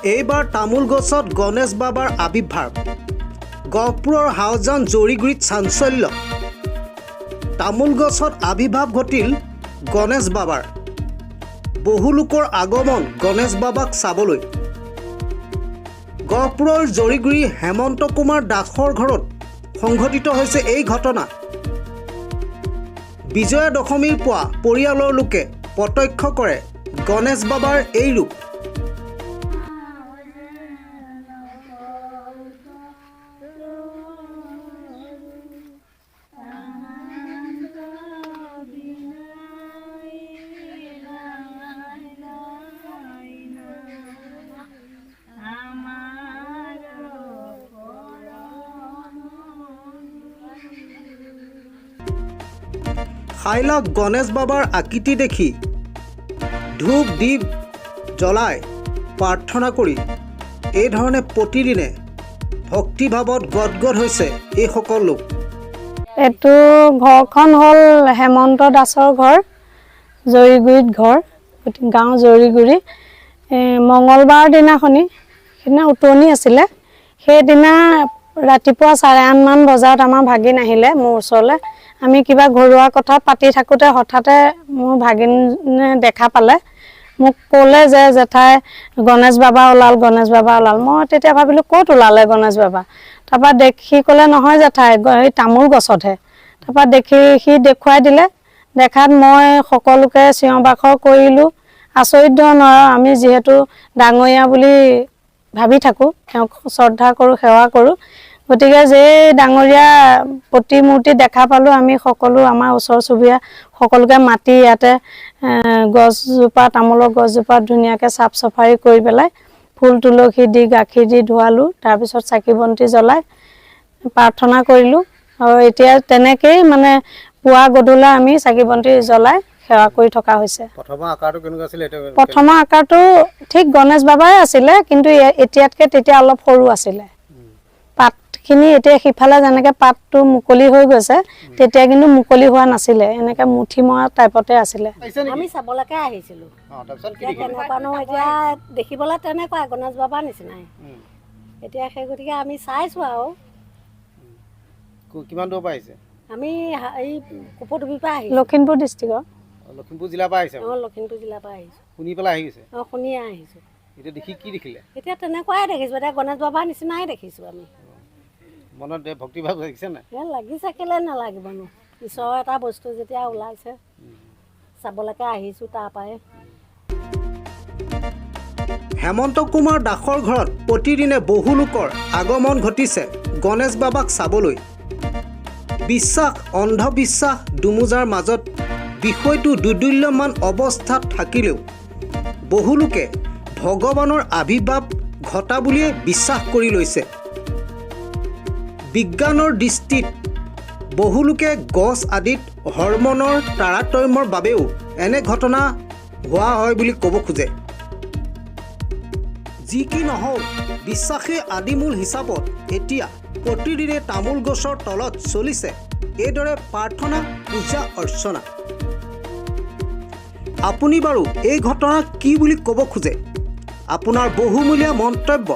এইবাৰ তামোল গছত গণেশ বাবাৰ আবিৰ্ভাৱ। গহপুৰৰ হাওজান জৰিগুৰিত চাঞ্চল্য। তামোল গছত আবিৰ্ভাৱ ঘটিল গণেশ বাবাৰ। বহু লোকৰ আগমন গণেশ বাবাক চাবলৈ। গহপুৰৰ জৰিগুৰি হেমন্ত কুমাৰ দাসৰ ঘৰত সংঘটিত হৈছে এই ঘটনা। বিজয়া দশমীৰ পুৱা পৰিয়ালৰ লোকে প্ৰত্যক্ষ কৰে গণেশ বাবাৰ এই ৰূপ। খাইলাক গণেশ বাবাৰ আকৃতি দেখি ধূপ দীপ জ্বলাই প্ৰাৰ্থনা কৰি এইধৰণে প্ৰতিদিনে ভক্তিভাৱত গদগদ হৈছে এইসকল লোক। এইটো ঘৰখন হ'ল হেমন্ত দাসৰ ঘৰ, জৰিগুৰিত ঘৰ, গাঁও জৰিগুৰি। মঙলবাৰ দিনাখনি সেইদিনা উটনি আছিলে। সেইদিনা ৰাতিপুৱা 8:30 মান বজাত আমাৰ ভাগিন আহিলে মোৰ ওচৰলৈ। আমি কিবা ঘৰুৱা কথা পাতি থাকোঁতে হঠাতে মোৰ ভাগিনে দেখা পালে, মোক ক'লে যে জেঠাই গণেশ বাবা ওলাল, গণেশ বাবা ওলাল। মই তেতিয়া ভাবিলোঁ ক'ত ওলালে গণেশ বাবা। তাৰপৰা সি ক'লে নহয় জেঠাই, এই তামোল গছতহে। তাৰপৰা সি দেখুৱাই দিলে। দেখাত মই সকলোকে চিঞৰ বাখৰ কৰিলোঁ। আচৰিত ধৰণৰ, আমি যিহেতু ডাঙৰীয়া বুলি ভাবি থাকোঁ, তেওঁক শ্ৰদ্ধা কৰোঁ, সেৱা কৰোঁ। গতিকে যে ডাঙৰীয়া প্ৰতিমূৰ্তি দেখা পালোঁ, আমি সকলো আমাৰ ওচৰ চুবুৰীয়া সকলোকে মাতি ইয়াতে গছজোপা, তামোলৰ গছজোপা ধুনীয়াকৈ চাফ চাফাৰী কৰি পেলাই ফুল তুলসী দি গাখীৰ দি ধোৱালোঁ। তাৰপিছত চাকি বন্তি জ্বলাই প্ৰাৰ্থনা কৰিলোঁ। আৰু এতিয়া তেনেকৈয়ে মানে পুৱা গধূলা আমি চাকি বন্তি জ্বলাই সেৱা কৰি থকা হৈছে। প্ৰথমৰ আকাৰটো ঠিক গণেশ বাবাই আছিলে, কিন্তু এতিয়াতকৈ তেতিয়া অলপ সৰু আছিলে। পাতখিনি এতিয়া সিফালে যেনেকৈ পাতটো মুকলি হৈ গৈছে, তেতিয়া কিন্তু মুকলি হোৱা নাছিলে, এনেকৈ মুঠি মৰা টাইপতে আছিলে। আমি চাবলৈকে আহিছিলোঁ। কেনেকুৱানো এতিয়া দেখিবলৈ তেনেকুৱা গণেশ বাবাৰ নিচিনাই। এতিয়া সেই গতিকে আমি চাইছোঁ আৰু। কিমান দূৰৰ পৰা আহিছে? আমি এই কুপদুবিৰ পৰা আহিছোঁ। লখিমপুৰ ডিষ্ট্ৰিক্টৰ। লখিমপুৰ জিলাৰ পৰা আহিছে? অঁ, লখিমপুৰ জিলাৰ পৰা আহিছোঁ। শুনি পেলাই আহি গৈছে? অঁ, শুনিয়ে আহিছোঁ। এতিয়া দেখি কি দেখিলে? এতিয়া তেনেকুৱাই দেখিছোঁ। এতিয়া গণেশ বাবাৰ নিচিনাই দেখিছোঁ আমি। মনত ভক্তিভাৱ লাগিছে নাই? লাগিছে, কেলৈ নালাগিবনো। ঈশ্বৰৰ এটা বস্তু যেতিয়া ওলাইছে, চাবলৈকে আহিছোঁ তাৰ পৰাই। হেমন্ত কুমাৰ দাসৰ ঘৰত প্ৰতিদিনে বহু লোকৰ আগমন ঘটিছে গণেশ বাবাক চাবলৈ। বিশ্বাস অন্ধবিশ্বাস দুমোজাৰ মাজত বিষয়টো দুদুল্যমান অৱস্থাত থাকিলেও বহু লোকে ভগৱানৰ আবিৰ্ভাৱ ঘটা বুলিয়ে বিশ্বাস কৰি লৈছে। বিজ্ঞানৰ দৃষ্টিত বহু লোকে গছ আদিত হৰমনৰ তাৰতম্যৰ বাবেও এনে ঘটনা হোৱা হয় বুলি ক'ব খোজে। যি কি নহওক, বিশ্বাসী আদিমূল হিচাপত এতিয়া প্ৰতিদিনে তামোল গছৰ তলত চলিছে এইদৰে প্ৰাৰ্থনা, পূজা অৰ্চনা। আপুনি বাৰু এই ঘটনা কি বুলি ক'ব খোজে? আপোনাৰ বহুমূলীয়া মন্তব্য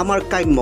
আমাৰ কাম্য।